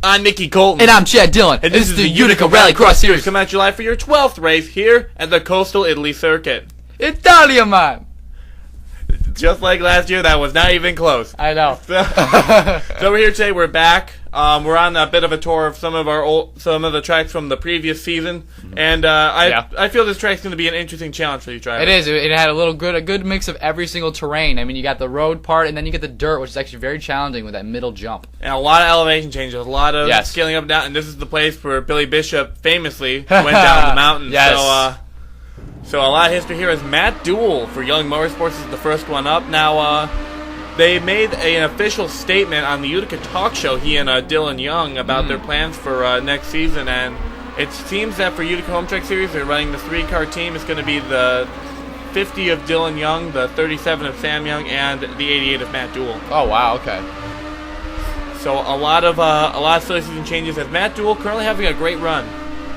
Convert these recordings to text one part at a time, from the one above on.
I'm Mickey Colton. And I'm Chad Dillon. And this is the Utica Rallycross Series. Coming at you live for your 12th race here at the Coastal Italy Circuit. Italia, man! Just like last year, that was not even close. I know. So we're here today. We're back. We're on a bit of a tour of some of the tracks from the previous season, and I feel this track's going to be an interesting challenge for these drivers. It is. It had a good mix of every single terrain. I mean, you got the road part, and then you get the dirt, which is actually very challenging with that middle jump. And a lot of elevation changes, a lot of scaling up and down. And this is the place where Billy Bishop famously went down the mountain. Yes. So a lot of history here. Is Matt Duell for Young Motorsports is the first one up. Now, they made an official statement on the Utica Talk Show, he and Dylan Young, about their plans for next season. And it seems that for Utica Home Track Series, they're running the 3-car team. It's going to be the 50 of Dylan Young, the 37 of Sam Young, and the 88 of Matt Duell. Oh, wow, okay. So a lot of silly season changes. As Matt Duell currently having a great run.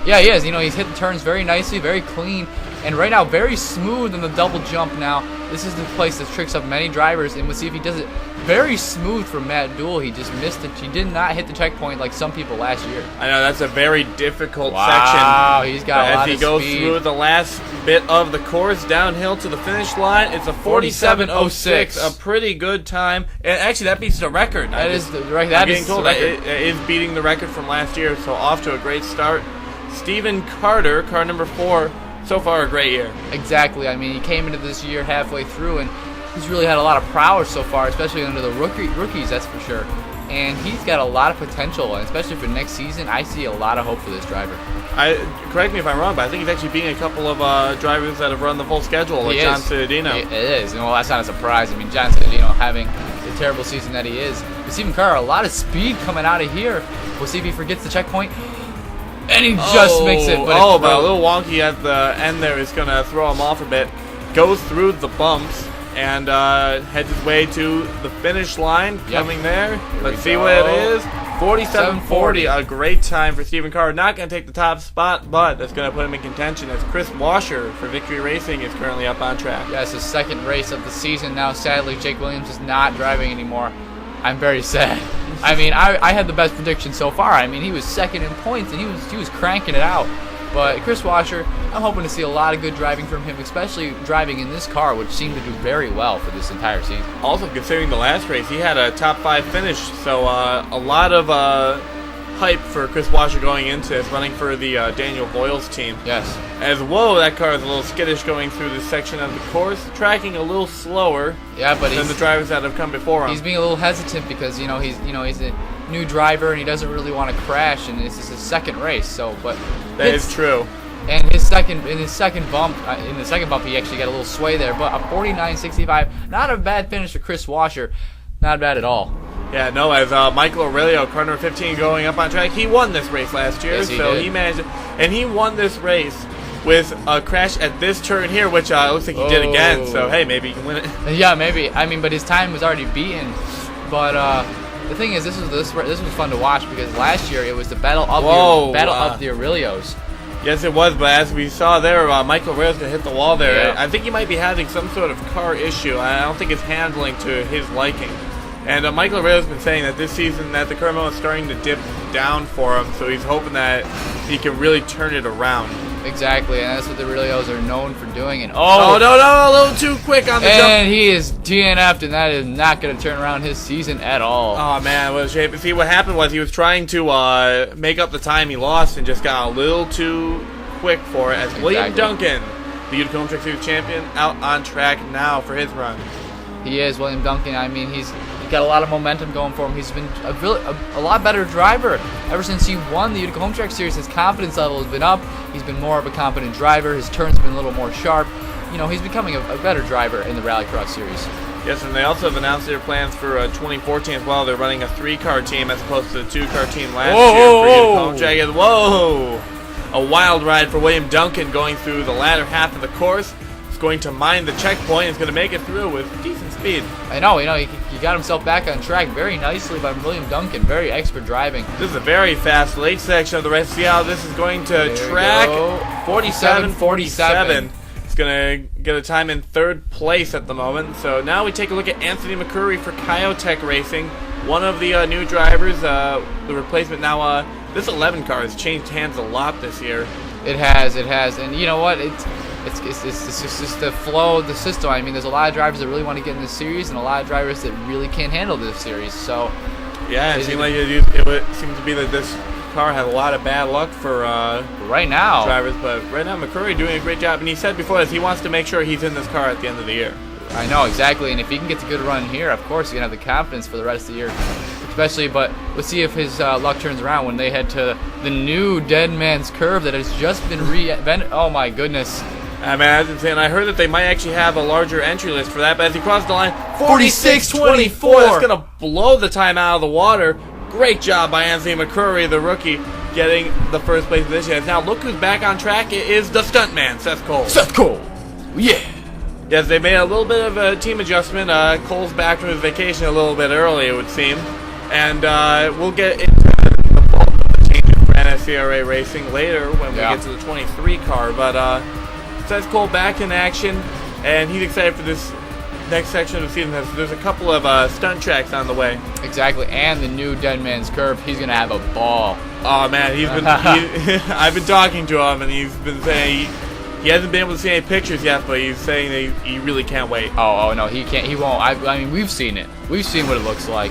Yeah, he is. You know, he's hit the turns very nicely, very clean, and right now very smooth in the double jump. Now, this is the place that tricks up many drivers, and we'll see if he does it very smooth for Matt Duell. He just missed it. He did not hit the checkpoint like some people last year. I know, that's a very difficult section. Wow, he's got a lot of speed. As he goes through the last bit of the course downhill to the finish line, it's a 47.06, a pretty good time. And actually, that beats the record. That is the record. It is beating the record from last year, so off to a great start. Stephen Carter, car number 4, so far a great year. Exactly. I mean, he came into this year halfway through, and he's really had a lot of prowess so far, especially under the rookies, that's for sure. And he's got a lot of potential, and especially for next season, I see a lot of hope for this driver. Correct me if I'm wrong, but I think he's actually beating a couple of drivers that have run the full schedule, like John Cittadino. It is. Well, that's not a surprise. I mean, John Cittadino having the terrible season that he is. But Stephen Carter, a lot of speed coming out of here. We'll see if he forgets the checkpoint. And he just makes it. But a little wonky at the end there is going to throw him off a bit. Goes through the bumps and heads his way to the finish line. Coming there. Let's see what it is. 47.40. A great time for Stephen Carter. Not going to take the top spot, but that's going to put him in contention as Chris Washer for Victory Racing is currently up on track. Yeah, it's his second race of the season now. Sadly, Jake Williams is not driving anymore. I'm very sad. I mean, I had the best prediction so far. I mean, he was second in points, and he was cranking it out. But Chris Washer, I'm hoping to see a lot of good driving from him, especially driving in this car, which seemed to do very well for this entire season. Also, considering the last race, he had a top 5 finish, so a lot of hype for Chris Washer going into this, running for the Daniel Boyle's team. Yes. As whoa, that car is a little skittish going through this section of the course, tracking a little slower than the drivers that have come before him. He's being a little hesitant because he's a new driver and he doesn't really want to crash, and this is his second race. That is true. And in the second bump, he actually got a little sway there, but a 49.65, not a bad finish for Chris Washer, not bad at all. Yeah, no, as Michael Aurelio, car number 15, going up on track, he won this race last year, yes, he did. He managed it, and he won this race with a crash at this turn here, which looks like he did again, so hey, maybe he can win it. Yeah, maybe. I mean, but his time was already beaten, but the thing is, this was fun to watch because last year it was the battle of the Aurelios. Yes, it was, but as we saw there, Michael Aurelio's going to hit the wall there. Yeah. I think he might be having some sort of car issue. I don't think it's handling to his liking. And Michael Aurelio's been saying that this season that the car is starting to dip down for him, so he's hoping that he can really turn it around. Exactly, and that's what the Aurelios are known for doing. And no, a little too quick on the jump. And he is DNF'd, and that is not going to turn around his season at all. Oh, man, what a shame. See, what happened was he was trying to make up the time he lost and just got a little too quick for it. As William Duncan, the Utica Home Track Series champion, out on track now for his run. He is, William Duncan. I mean, he's got a lot of momentum going for him. He's been a lot better driver ever since he won the Utica Home Track Series. His confidence level has been up. He's been more of a competent driver. His turns have been a little more sharp. You know, he's becoming a better driver in the Rallycross Series. Yes, and they also have announced their plans for 2014 as well. They're running a 3-car team as opposed to the 2-car team last year for Utica Home Track. Whoa! A wild ride for William Duncan going through the latter half of the course. He's going to mine the checkpoint. He's going to make it through with decent speed. I know, he got himself back on track very nicely by William Duncan. Very expert driving. This is a very fast late section of the race. See how this is going to track. 47.47. going to get a time in 3rd place at the moment. So now we take a look at Anthony McCrory for Kyotech Racing, one of the new drivers, the replacement. Now, this 11 car has changed hands a lot this year. It has, and you know what? It's just the flow of the system. I mean, there's a lot of drivers that really want to get in this series, and a lot of drivers that really can't handle this series. So, yeah, it seemed like it seems to be that this car had a lot of bad luck for right now drivers, but right now McCrory doing a great job, and he said before this he wants to make sure he's in this car at the end of the year. I know, exactly, and if he can get a good run here, of course, he's going to have the confidence for the rest of the year. Especially, but we'll see if his luck turns around when they head to the new Dead Man's Curve that has just been reinvented. Oh my goodness. Man, I heard that they might actually have a larger entry list for that, but as he crosses the line, 46.24. That's going to blow the time out of the water. Great job by Anthony McCrory, the rookie, getting the 1st place position. Now look who's back on track. It is the stuntman, Seth Cole. Seth Cole. Yeah. Yes, they made a little bit of a team adjustment. Cole's back from his vacation a little bit early, it would seem. And we'll get into the bulk of the changes for NSCRA Racing later when we get to the 23 car. But Seth Cole back in action, and he's excited for this next section of the season. There's a couple of stunt tracks on the way. Exactly, and the new Dead Man's Curve. He's going to have a ball. Oh, man, I've been talking to him, and he's been saying he hasn't been able to see any pictures yet, but he's saying that he really can't wait. Oh, no, he can't. He won't. I mean, we've seen it. We've seen what it looks like.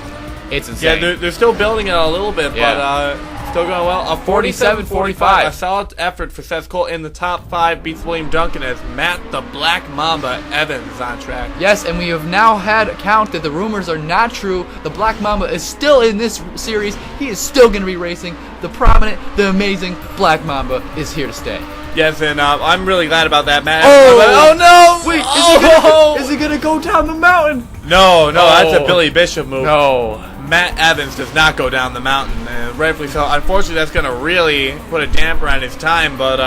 It's insane. Yeah, they're still building it a little bit, but still going well. A 47-45. A solid effort for Seth Cole in the top 5. Beats William Duncan as Matt the Black Mamba Evans is on track. Yes, and we have now had account that the rumors are not true. The Black Mamba is still in this series. He is still going to be racing. The prominent, the amazing Black Mamba is here to stay. Yes, and I'm really glad about that, Matt. Oh no! Wait, is he gonna go down the mountain? No, that's a Billy Bishop move. No. Matt Evans does not go down the mountain, and rightfully so. Unfortunately, that's going to really put a damper on his time, but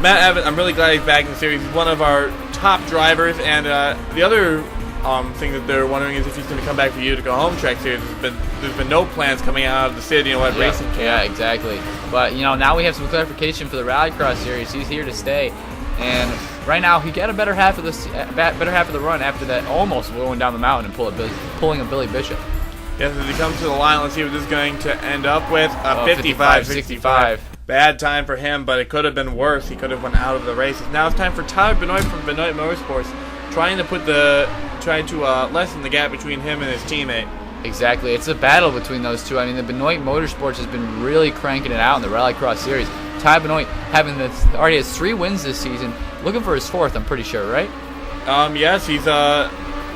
Matt Evans, I'm really glad he's back in the series. He's one of our top drivers, and the other thing that they're wondering is if he's going to come back for Utica Home Track Series. There's been no plans coming out of the city and what racing camp. Yeah, exactly. But, now we have some clarification for the Rallycross Series. He's here to stay. And right now, he got a better half of the run after that almost going down the mountain and pulling a Billy Bishop. Yes, as he comes to the line, let's see what this is going to end up with. A 55-65. Bad time for him, but it could have been worse. He could have went out of the races. Now it's time for Tyler Bennoit from Bennoit Motorsports, trying to lessen the gap between him and his teammate. Exactly. It's a battle between those two. I mean, the Bennoit Motorsports has been really cranking it out in the Rallycross Series. Ty Bennoit already has 3 wins this season. Looking for his 4th, I'm pretty sure, right? Yes, he's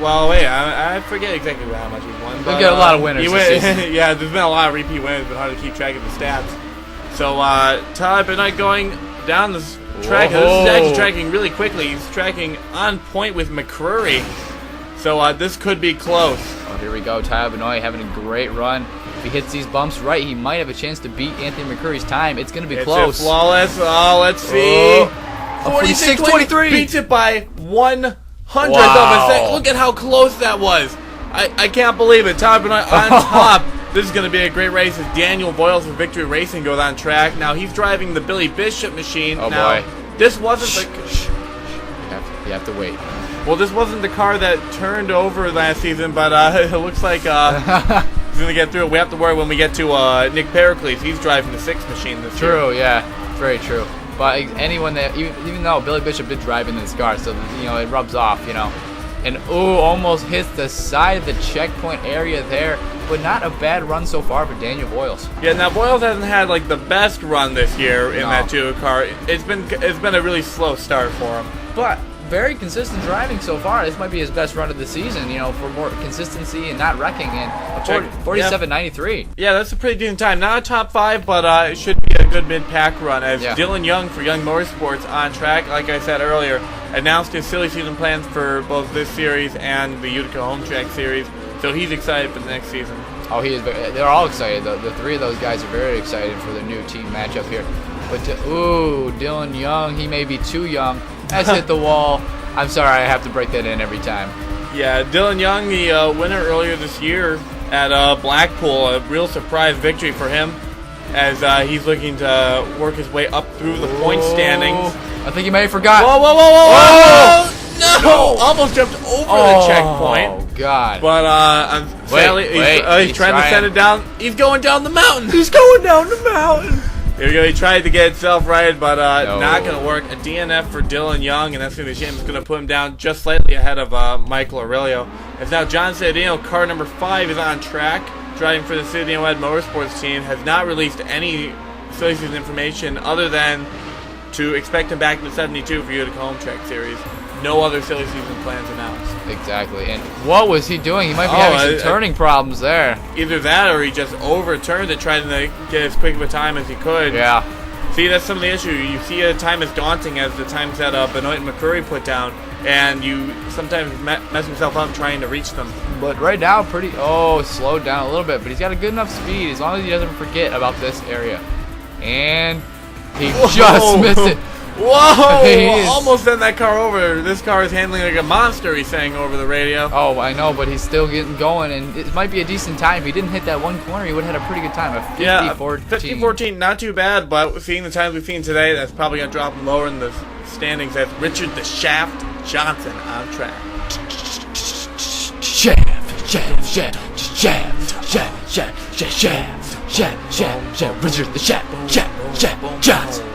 well, wait, I forget exactly how much he's won. He'll get a lot of winners this season. Yeah, there's been a lot of repeat winners. It's been hard to keep track of the stats. So, Tyler Bennoit going down this track. This is actually tracking really quickly. He's tracking on point with McCrory. So, this could be close. Oh, here we go. Tyler Bennoit having a great run. If he hits these bumps right, he might have a chance to beat Anthony McCrory's time. It's going to be close. It's flawless. Oh, let's see. 46-23. Beats it by 1/100th of a second. Look at how close that was. I can't believe it. Tyler Bennoit on top. This is going to be a great race as Daniel Boyle from Victory Racing goes on track. Now he's driving the Billy Bishop machine. Oh, now, boy. This wasn't the... You have to wait. Well, this wasn't the car that turned over last season, but it looks like he's going to get through it. We have to worry when we get to Nick Pericles. He's driving the 6 machine this year. True, yeah. Very true. But anyone that, even though Billy Bishop did drive in this car, so, it rubs off, And, almost hits the side of the checkpoint area there. But not a bad run so far for Daniel Boyles. Yeah, now Boyles hasn't had, the best run this year in that 2 car. It's been a really slow start for him. But very consistent driving so far. This might be his best run of the season, for more consistency and not wrecking. And 47.93. Yeah, that's a pretty decent time. Not a top 5, but it should be a good mid-pack run. As Dylan Young for Young Motorsports on track, like I said earlier, announced his silly season plans for both this series and the Utica Home Track Series. So he's excited for the next season. Oh, he is. They're all excited. The 3 of those guys are very excited for the new team matchup here. But Dylan Young, he may be too young. Has hit the wall. I'm sorry, I have to break that in every time. Yeah, Dylan Young, the winner earlier this year at Blackpool, a real surprise victory for him as he's looking to work his way up through the point standings. I think he may have forgot. Whoa, whoa, whoa, whoa, whoa! No! Almost jumped over the checkpoint. Oh, God. But, he's trying to send it down. He's going down the mountain. He's going down the mountain. Here we go. He tried to get himself right, but not going to work. A DNF for Dylan Young, and that's going to be a shame. It's going to put him down just slightly ahead of Michael Aurelio. As now John Cedeno, car number 5, is on track, driving for the Cedeno Ed Motorsports team, has not released any silly season information other than to expect him back in the 72 for Utica Home Track Series. No other silly season plans announced. Exactly. And what was he doing? He might be having some turning problems there. Either that or he just overturned it, trying to get as quick of a time as he could. Yeah. See, that's some of the issue. You see a time as daunting as the times that Bennoit and McCrory put down, and you sometimes mess yourself up trying to reach them. But right now, slowed down a little bit, but he's got a good enough speed as long as he doesn't forget about this area. And he just missed it. Whoa! Almost sent that car over. This car is handling like a monster, he's saying over the radio. Oh, I know, but he's still getting going, and it might be a decent time. If he didn't hit that one corner, he would have had a pretty good time. A 50-14. 50-14, not too bad, but seeing the times we've seen today, that's probably going to drop him lower in the standings. That's Richard the Shaft Johnson on track. Richard the Shaft Johnson.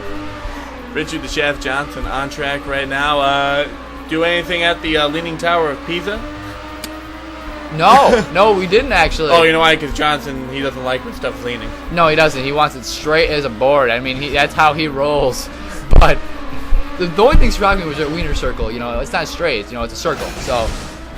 Richard the Shaft Johnson on track right now. Do anything at the Leaning Tower of Pisa? No, we didn't actually. Oh, you know why? Because Johnson, he doesn't like when stuff's leaning. No, he doesn't. He wants it straight as a board. I mean, that's how he rolls. But the only thing striking me was a wiener circle. You know, it's not straight. It's a circle. So,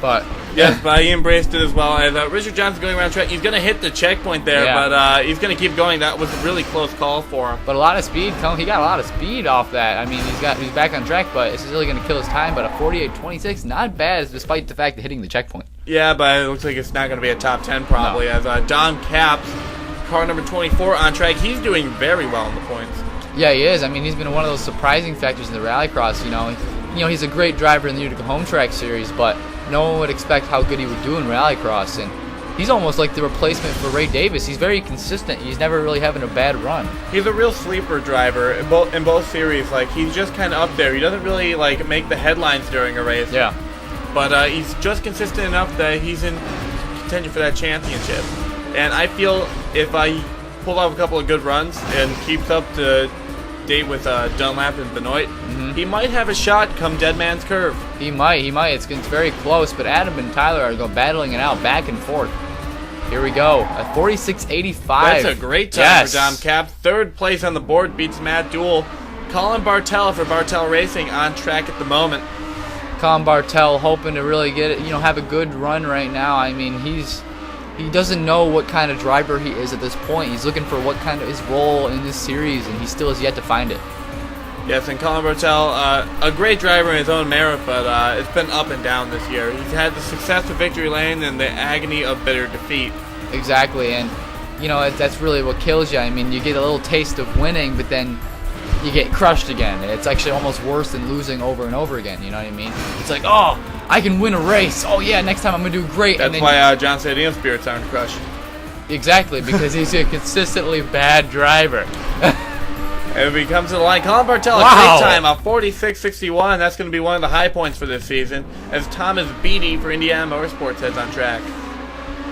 but yes, but he embraced it as well. As Richard Johnson going around track, he's going to hit the checkpoint there, but he's going to keep going. That was a really close call for him. But a lot of speed. He got a lot of speed off that. I mean, he's back on track, but it's really going to kill his time. But a 48.26, not bad, despite the fact of hitting the checkpoint. Yeah, but it looks like it's not going to be a top 10 probably. No. As Don Capps, car number 24 on track, he's doing very well in the points. Yeah, he is. I mean, he's been one of those surprising factors in the Rallycross. He's a great driver in the Utica Home Track Series, but no one would expect how good he would do in Rallycross. And he's almost like the replacement for Ray Davis. He's very consistent. He's never really having a bad run. He's a real sleeper driver in both series. Like, he's just kind of up there. He doesn't really make the headlines during a race. Yeah. But he's just consistent enough that he's in contention for that championship. And I feel if I pull off a couple of good runs and keeps up to date with Dunlap and Bennoit, he might have a shot come Dead Man's Curve. He might. It's very close, but Adam and Tyler are battling it out back and forth. Here we go. A 46.85. That's a great time for Dom Cap. Third place on the board, beats Matt Duell. Colin Bartel for Bartel Racing on track at the moment. Colin Bartel hoping to really get it, have a good run right now. I mean, he doesn't know what kind of driver he is at this point. He's looking for what kind of his role in this series, and he still has yet to find it. Yes, and Colin Bartel, a great driver in his own merit, but it's been up and down this year. He's had the success of victory lane and the agony of bitter defeat. Exactly, and that's really what kills you. I mean, you get a little taste of winning, but then you get crushed again. It's actually almost worse than losing over and over again. You know what I mean? It's like, oh, I can win a race. Oh yeah, next time I'm gonna do great. That's why John Cedeno's spirits aren't crushed. Exactly, because he's a consistently bad driver. And if he comes to the line, Colin Bartel, a great time, a 46.61. That's going to be one of the high points for this season. As Thomas Beatty for Indiana Motorsports heads on track.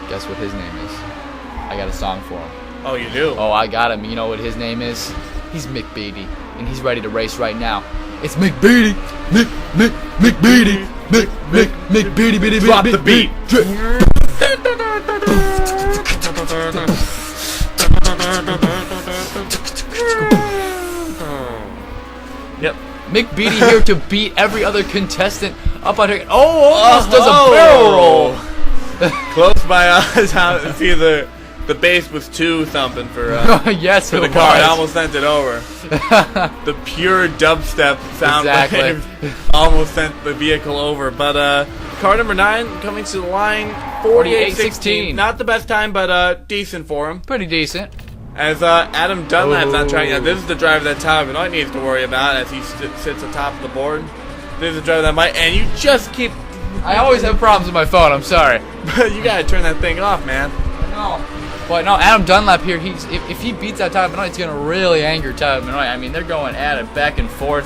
Guess what his name is? I got a song for him. Oh, you do? Oh, I got him. You know what his name is? He's Mick Beatty, and he's ready to race right now. It's Mick Beatty, Mick Beatty, Mick Beatty, Beatty. Drop the beat. Yep. Mick Beatty here to beat every other contestant up on her. Oh, almost does a barrel roll. Close by us. See, the base was too thumping for yes, for the car. It almost sent it over. The pure dubstep sound wave almost sent the vehicle over. But car number 9 coming to the line, 48.16. Not the best time, but decent for him. Pretty decent. As Adam Dunlap's on track. Now, this is the driver that Tyler Bennoit needs to worry about as he sits atop of the board. This is the driver that might, and you just keep... I always have problems with my phone, I'm sorry. You gotta turn that thing off, man. I know. But no, Adam Dunlap here, if he beats out Tyler Bennoit, it's gonna really anger Tyler Bennoit. I mean, they're going at it back and forth.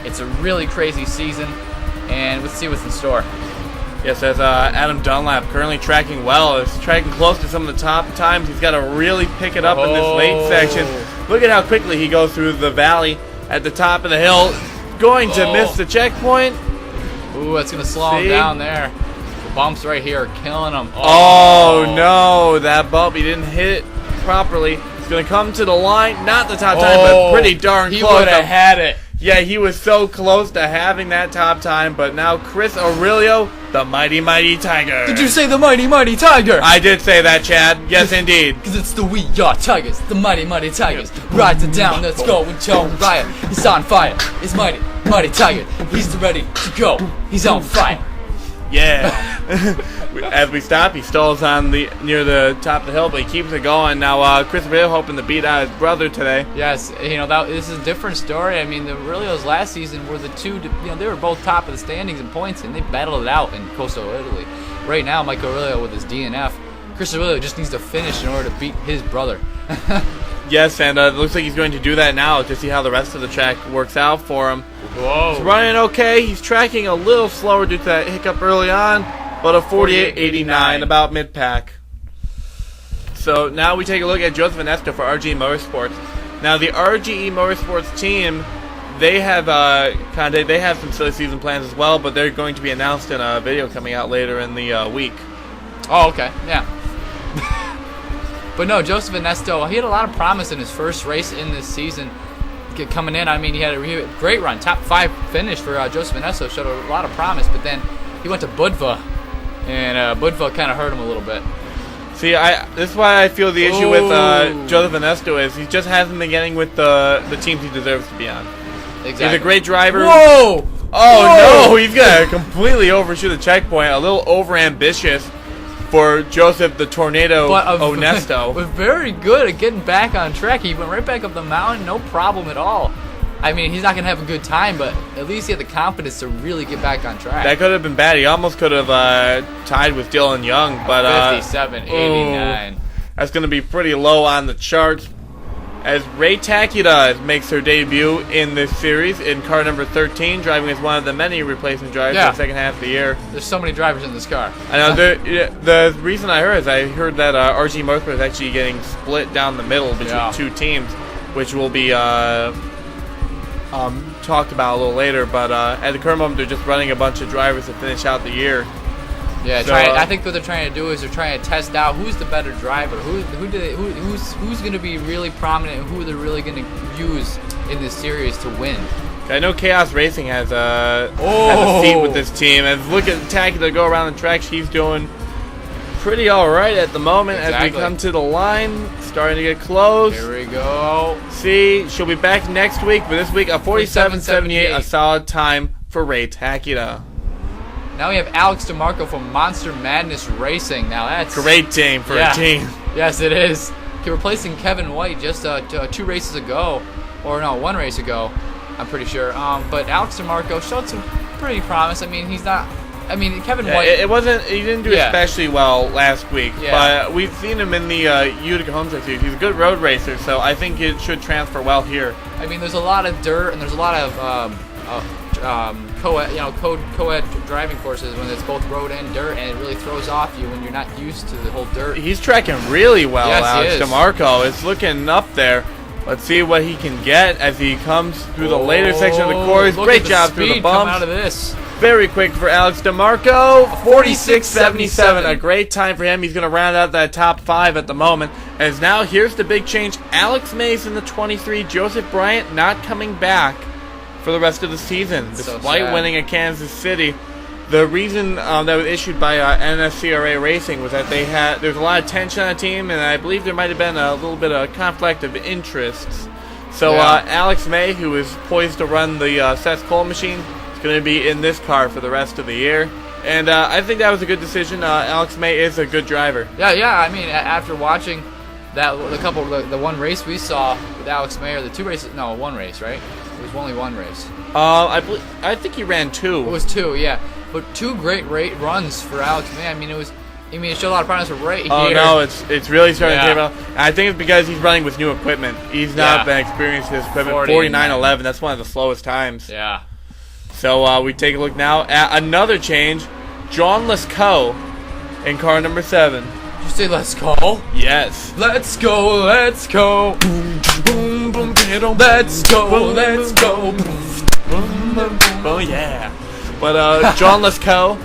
It's a really crazy season, and let's see what's in store. Yes, as Adam Dunlap currently tracking well, is tracking close to some of the top times. He's got to really pick it up in this late section. Look at how quickly he goes through the valley at the top of the hill. Going to miss the checkpoint. Ooh, that's going to slow him down there. The bumps right here are killing him. Oh, no, that bump, he didn't hit it properly. It's going to come to the line. Not the top time, but pretty darn close. He would have had it. Yeah, he was so close to having that top time, but now Chris Aurelio, the mighty, mighty Tiger. Did you say the mighty, mighty Tiger? I did say that, Chad. Yes, indeed. Because it's the We Are Tigers, the mighty, mighty Tigers. Ride to down, let's go with Joe Riot. He's on fire. It's mighty, mighty Tiger. He's ready to go. He's on fire. Yeah. As we stop, he stalls on near the top of the hill, but he keeps it going. Now, Chris Aurelio hoping to beat out his brother today. Yes, this is a different story. I mean, the Aurelios last season were the two. They were both top of the standings in points, and they battled it out in coastal Italy. Right now, Michael Aurelio with his DNF. Chris Aurelio just needs to finish in order to beat his brother. Yes, and it looks like he's going to do that now to see how the rest of the track works out for him. Whoa. He's running okay. He's tracking a little slower due to that hiccup early on, but a 48.89 about mid-pack. So now we take a look at Joseph Vanessa for RGE Motorsports. Now the RGE Motorsports team, they have they have some silly season plans as well, but they're going to be announced in a video coming out later in the week. Oh, okay, yeah. But no, Joseph Vanessa, he had a lot of promise in his first race in this season. Coming in, I mean, he had a great run, top 5 finish for Joseph Vanessa, showed a lot of promise. But then he went to Budva, and Budva kind of hurt him a little bit. See, this is why I feel the issue with Joseph Vanessa is he just hasn't been getting with the teams he deserves to be on. Exactly. He's a great driver. Whoa! Oh, no, he's going to completely overshoot the checkpoint. A little overambitious for Joseph the Tornado Onesto. Was very good at getting back on track. He went right back up the mountain, no problem at all. I mean, he's not going to have a good time, but at least he had the confidence to really get back on track. That could have been bad. He almost could have tied with Dylan Young, but 57.89. That's going to be pretty low on the charts. As Ray Takita makes her debut in this series in car number 13, driving as one of the many replacement drivers in the second half of the year. There's so many drivers in this car. I know. The reason I heard is I heard that RG Motorsport is actually getting split down the middle between two teams, which will be talked about a little later. But at the current moment, they're just running a bunch of drivers to finish out the year. Yeah, so, I think what they're trying to do is they're trying to test out who's the better driver, who's going to be really prominent, and who they're really going to use in this series to win. I know Chaos Racing has a seat with this team. And look at Takita go around the track. She's doing pretty all right at the moment as we come to the line, starting to get close. Here we go. See, she'll be back next week, but this week a 47.78, a solid time for Ray Takita. Now we have Alex Demarco from Monster Madness Racing. Now that's great team for a team. Yes, it is. Replacing Kevin White just 2 races ago, or no, 1 race ago, I'm pretty sure. But Alex Demarco showed some pretty promise. I mean, he's not. I mean, Kevin White. It wasn't. He didn't do especially well last week, but we've seen him in the Utica Home Track Series. He's a good road racer, so I think it should transfer well here. I mean, there's a lot of dirt and there's a lot of co-ed driving courses when it's both road and dirt, and it really throws off you when you're not used to the whole dirt. He's tracking really well, yes, Alex Demarco. It's looking up there. Let's see what he can get as he comes through the later section of the course. Great job through the bumps. Out of this. Very quick for Alex Demarco. 46.77. A great time for him. He's going to round out that top 5 at the moment. As now, here's the big change. Alex Mays in the 23. Joseph Bryant not coming back for the rest of the season, despite winning at Kansas City. The reason that was issued by NSCRA Racing was that there's a lot of tension on the team, and I believe there might have been a little bit of conflict of interests. So Alex May, who is poised to run the Seth Cole machine, is going to be in this car for the rest of the year. And I think that was a good decision. Alex May is a good driver. Yeah. I mean, after watching the 1 race we saw with Alex May, or the 2 races, no, 1 race, right? It was only 1 race. I think he ran 2. It was 2, yeah. But 2 great runs for Alex May. I mean, it showed a lot of promise right here. Oh no, it's really starting to take off. I think it's because he's running with new equipment. He's not been experienced with his equipment. 49.11. That's one of the slowest times. Yeah. So we take a look now at another change. John Lescaut in car number 7. Did you say let's go? Yes. Let's go, let's go. Boom, boom, boom, let's go, let's go. Oh yeah. But John Lescaut,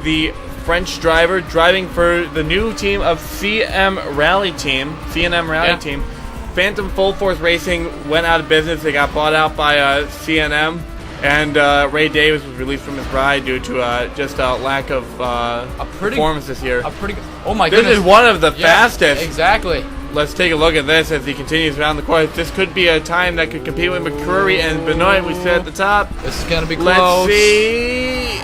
the French driver, driving for the new team of CNM Rally Team. Phantom Full Force Racing went out of business. They got bought out by CNM, and Ray Davis was released from his ride due to just a lack of performance this year. Oh my goodness. This is one of the fastest. Exactly. Let's take a look at this as he continues around the course. This could be a time that could compete with McCrory and Bennoit. We said at the top. This is going to be close. Let's see.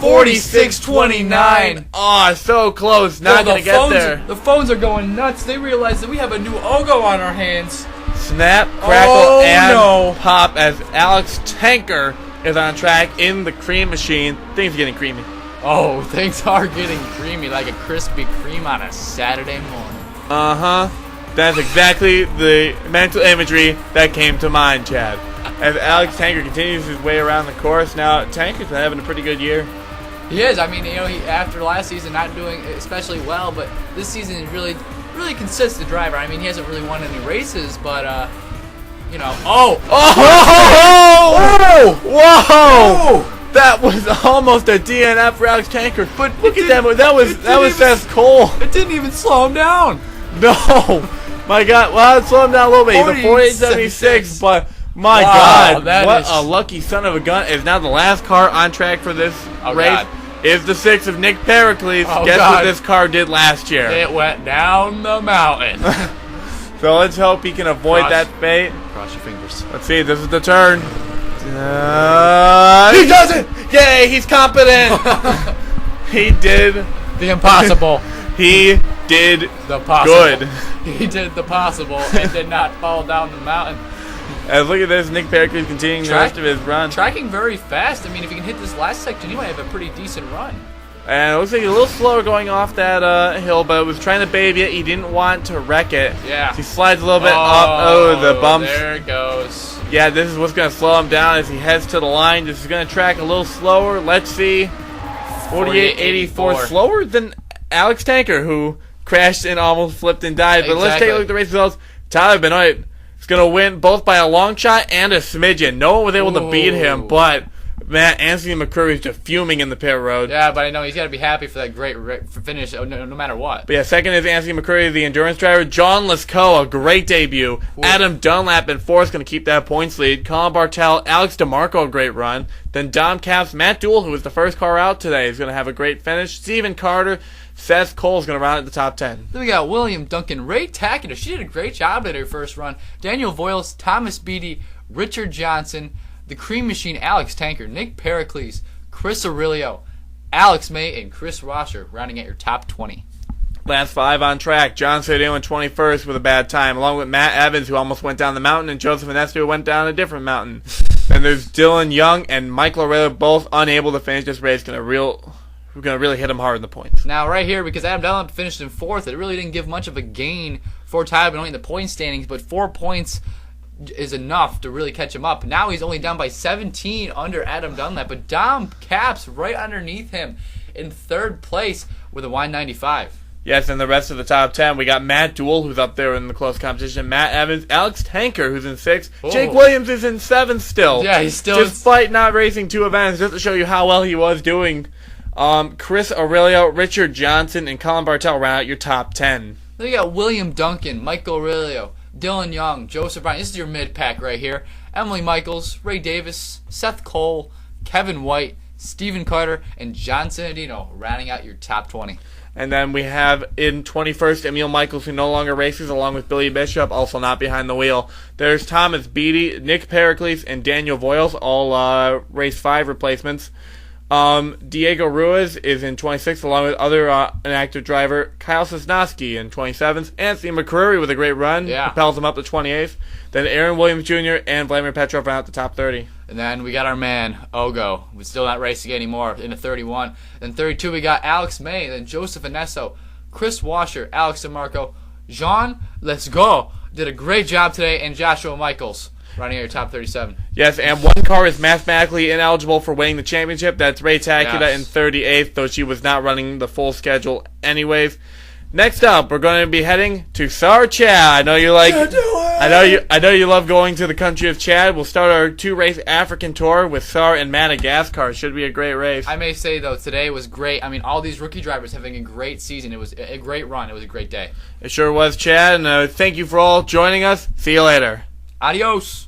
46-29. Oh, so close. Not going to get there. The phones are going nuts. They realize that we have a new Ogo on our hands. Snap, crackle, and pop as Alex Tanker is on track in the cream machine. Things are getting creamy. Oh, things are getting creamy like a Krispy Kreme on a Saturday morning. Uh-huh. That's exactly the mental imagery that came to mind, Chad. As Alex Tanker continues his way around the course, now Tanker's been having a pretty good year. He is. I mean, he after last season not doing especially well, but this season is really consistent driver. I mean, he hasn't really won any races, but Whoa! That was almost a DNF for Alex Tanker. But look at that. That was Seth Cole. It didn't even slow him down. No. My God. Well, it slowed him down a little bit. He's a 48.76, but my God, what a lucky son of a gun. Is now the last car on track for this race. God. Is the 6 of Nick Pericles. Guess what this car did last year? It went down the mountain. So let's hope he can avoid that fate. Cross your fingers. Let's see. This is the turn. He does it! Yay, he's competent! He did the impossible. He did the possible. Good. He did the possible and did not fall down the mountain. Look at this, Nick Pericles continuing the rest of his run. Tracking very fast. I mean, if he can hit this last section, he might have a pretty decent run. And it looks like he's a little slower going off that hill, but was trying to baby it. He didn't want to wreck it. Yeah. He slides a little bit up. Oh, the bumps. There it goes. Yeah, this is what's going to slow him down as he heads to the line. This is going to track a little slower. Let's see. 48.84. Slower than Alex Tanker, who crashed and almost flipped and died. But let's take a look at the race results. Tyler Bennoit is going to win both by a long shot and a smidgen. No one was able to beat him, but man, Anthony McCrory is just fuming in the pit road. Yeah, but I know he's got to be happy for that great finish, no matter what. But yeah, second is Anthony McCrory, the endurance driver. John Lescaut, a great debut. Ooh. Adam Dunlap in fourth, going to keep that points lead. Colin Bartel, Alex Demarco, a great run. Then Dom Capps, Matt Duell, who was the first car out today, is going to have a great finish. Stephen Carter, Seth Cole is going to round at the top 10. Then we got William Duncan, Ray Takita. She did a great job at her first run. Daniel Voiles, Thomas Beattie, Richard Johnson, the Cream Machine, Alex Tanker, Nick Pericles, Chris Aurelio, Alex May, and Chris Rosher, rounding at your top 20. Last 5 on track. John Cedillo in 21st with a bad time, along with Matt Evans, who almost went down the mountain, and Joseph Vanessa, who went down a different mountain. And there's Dylan Young and Michael Aurelio, both unable to finish this race. We're going to really hit him hard in the points. Now, right here, because Adam Dunlap finished in 4th, it really didn't give much of a gain for Tyler Bennoit in the point standings, but 4 points is enough to really catch him up. Now he's only down by 17 under Adam Dunlap, but Dom Capps right underneath him in 3rd place with a Y95. Yes, and the rest of the top 10, we got Matt Duell, who's up there in the close competition, Matt Evans, Alex Tanker, who's in 6th, Jake Williams is in 7th still. Yeah, he's still... Despite not racing 2 events, just to show you how well he was doing. Chris Aurelio, Richard Johnson, and Colin Bartel round out your top 10. Then you got William Duncan, Michael Aurelio, Dylan Young, Joseph Bryan. This is your mid-pack right here. Emily Michaels, Ray Davis, Seth Cole, Kevin White, Stephen Carter, and John Sandino rounding out your top 20. And then we have in 21st, Emil Michaels, who no longer races, along with Billy Bishop, also not behind the wheel. There's Thomas Beattie, Nick Pericles, and Daniel Voiles, all race 5 replacements. Diego Ruiz is in 26th, along with other inactive driver Kyle Sosnowski in 27th. Anthony McCrory with a great run, propels him up to 28th. Then Aaron Williams Jr. and Vladimir Petrov round out the top 30. And then we got our man, Ogo, who's still not racing anymore, in the 31. Then 32, we got Alex May, then Joseph Vanessa, Chris Washer, Alex Demarco, Jean Let's Go did a great job today, and Joshua Michaels. running at your top 37. Yes, and one car is mathematically ineligible for winning the championship. That's Ray Takita in 38th, though she was not running the full schedule anyways. Next up, we're going to be heading to Sar Chad. I know you like. I know you love going to the country of Chad. We'll start our 2-race African tour with Sar and Madagascar. Should be a great race. I may say though, today was great. I mean, all these rookie drivers having a great season. It was a great run. It was a great day. It sure was, Chad. And thank you for all joining us. See you later. Adios.